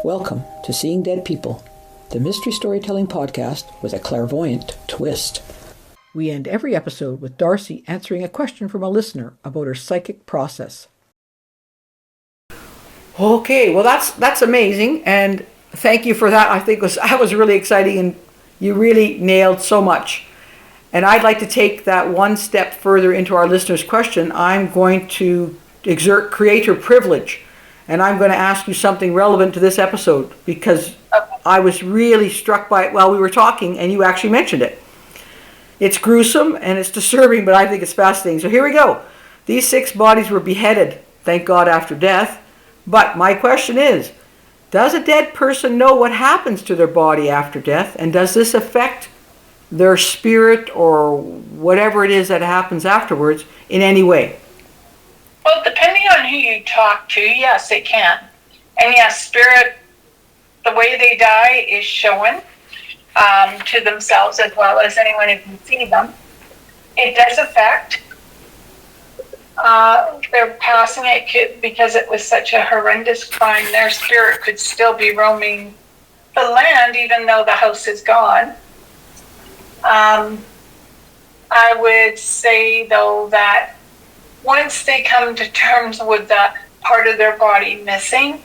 Welcome to Seeing Dead People, the mystery storytelling podcast with a clairvoyant twist. We end every episode with Darcy answering a question from a listener about her psychic process. Okay, well that's amazing, and thank you for that. I think that was really exciting, and you really nailed so much. And I'd like to take that one step further into our listener's question. I'm going to exert creator privilege. And I'm going to ask you something relevant to this episode because I was really struck by it while we were talking and you actually mentioned it. It's gruesome and it's disturbing, but I think it's fascinating. So here we go. These 6 bodies were beheaded, thank God, after death. But my question is, does a dead person know what happens to their body after death? And does this affect their spirit or whatever it is that happens afterwards in any way? Well, depending on who you talk to, yes, it can. And yes, spirit, the way they die is shown to themselves as well as anyone who can see them. It does affect their passing. It could, because it was such a horrendous crime, their spirit could still be roaming the land even though the house is gone. I would say, though, that once they come to terms with that part of their body missing,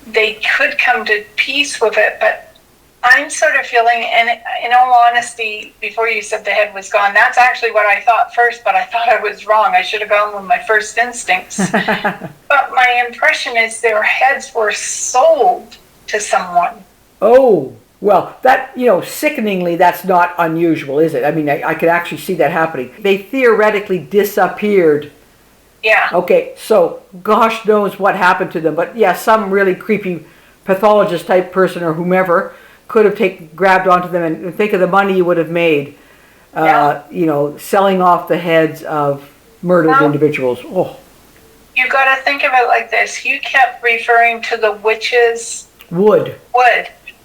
they could come to peace with it. But I'm sort of feeling, and in all honesty, before you said the head was gone, that's actually what I thought first, but I thought I was wrong. I should have gone with my first instincts. But my impression is their heads were sold to someone. Oh, well, that, sickeningly, that's not unusual, is it? I mean, I could actually see that happening. They theoretically disappeared. Yeah. Okay, so gosh knows what happened to them. But yeah, some really creepy pathologist type person or whomever could have grabbed onto them, and think of the money you would have made, selling off the heads of murdered individuals. Oh. You got to think of it like this. You kept referring to the witches. Wood.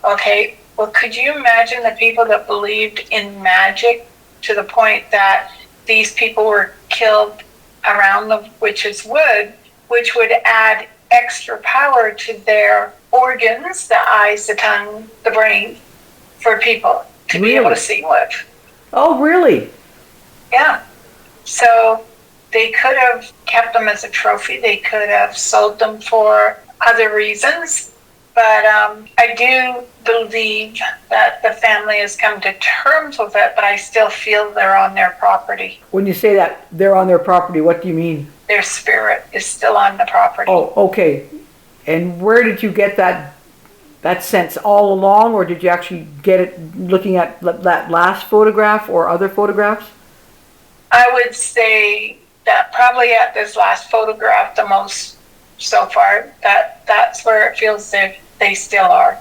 Okay. Well, could you imagine the people that believed in magic to the point that these people were killed around the witch's wood, which would add extra power to their organs, the eyes, the tongue, the brain, for people to be able to see with. Oh, really? Yeah. So they could have kept them as a trophy. They could have sold them for other reasons. But I do believe that the family has come to terms with it, but I still feel they're on their property. When you say that they're on their property, what do you mean? Their spirit is still on the property. Oh, okay. And where did you get that sense all along, or did you actually get it looking at that last photograph or other photographs? I would say that probably at this last photograph the most so far, that's where it feels they still are.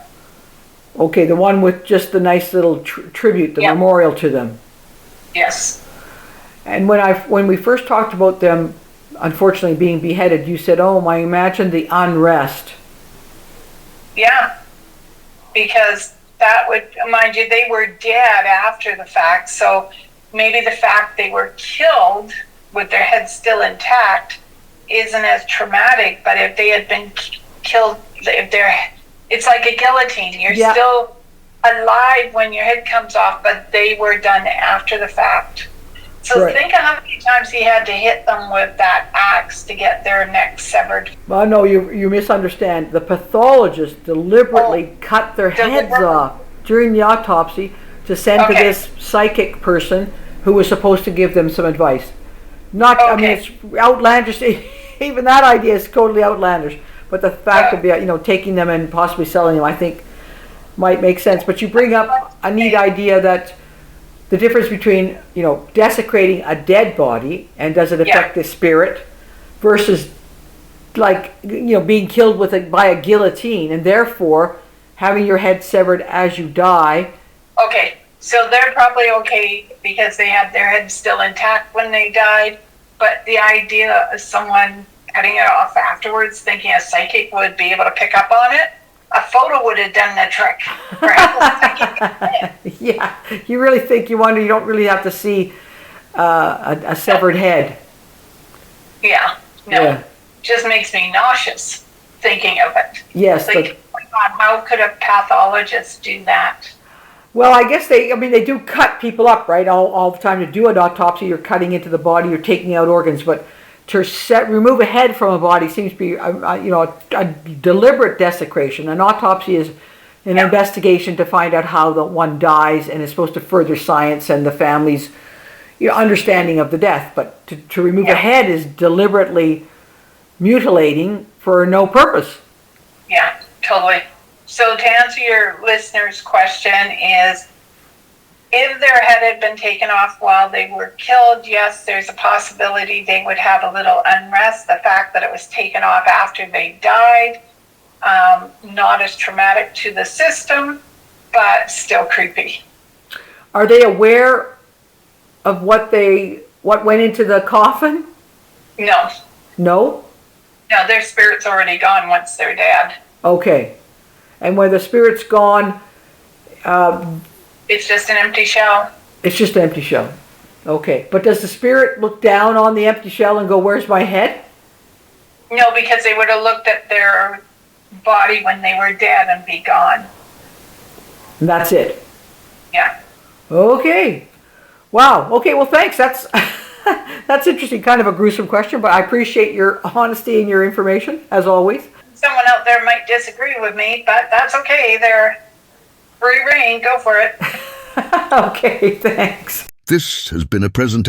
Okay, the one with just the nice little tribute, the memorial to them. Yes. And when we first talked about them, unfortunately being beheaded, you said, "Oh, I imagine the unrest." Yeah, because that would, mind you, they were dead after the fact, so maybe the fact they were killed with their heads still intact isn't as traumatic, but if they had been killed, it's like a guillotine. You're still alive when your head comes off, but they were done after the fact. So think of how many times he had to hit them with that axe to get their necks severed. Well, no, you misunderstand. The pathologist deliberately cut their heads off during the autopsy to send to this psychic person who was supposed to give them some advice. I mean, it's outlandish. Even that idea is totally outlandish. But the fact of taking them and possibly selling them, I think, might make sense. But you bring up a neat idea that the difference between desecrating a dead body and does it affect the spirit versus being killed by a guillotine and therefore having your head severed as you die. Okay. So they're probably okay because they had their head still intact when they died, but the idea of someone cutting it off afterwards, thinking a psychic would be able to pick up on it, a photo would have done the trick. Yeah, you really think, you don't really have to see a severed head. Yeah, no, just makes me nauseous thinking of it. Yes. How could a pathologist do that? Well, I guess they do cut people up, right? All the time. To do an autopsy, you're cutting into the body, you're taking out organs, but to remove a head from a body seems to be, a deliberate desecration. An autopsy is an investigation to find out how the one dies, and is supposed to further science and the family's understanding of the death. But to remove a head is deliberately mutilating for no purpose. Yeah, totally. So to answer your listener's question is, if their head had been taken off while they were killed, yes, there's a possibility they would have a little unrest. The fact that it was taken off after they died, not as traumatic to the system, but still creepy. Are they aware of what went into the coffin? No. No? No, their spirit's already gone once they're dead. Okay. And when the spirit's gone, it's just an empty shell. It's just an empty shell. Okay. But does the spirit look down on the empty shell and go, "Where's my head?" No, because they would have looked at their body when they were dead and be gone. And that's it. Yeah. Okay. Wow. Okay, well, thanks. That's that's interesting. Kind of a gruesome question, but I appreciate your honesty and your information, as always. Someone out there might disagree with me, but that's okay. They're free reign. Go for it. Okay, thanks. This has been a presentation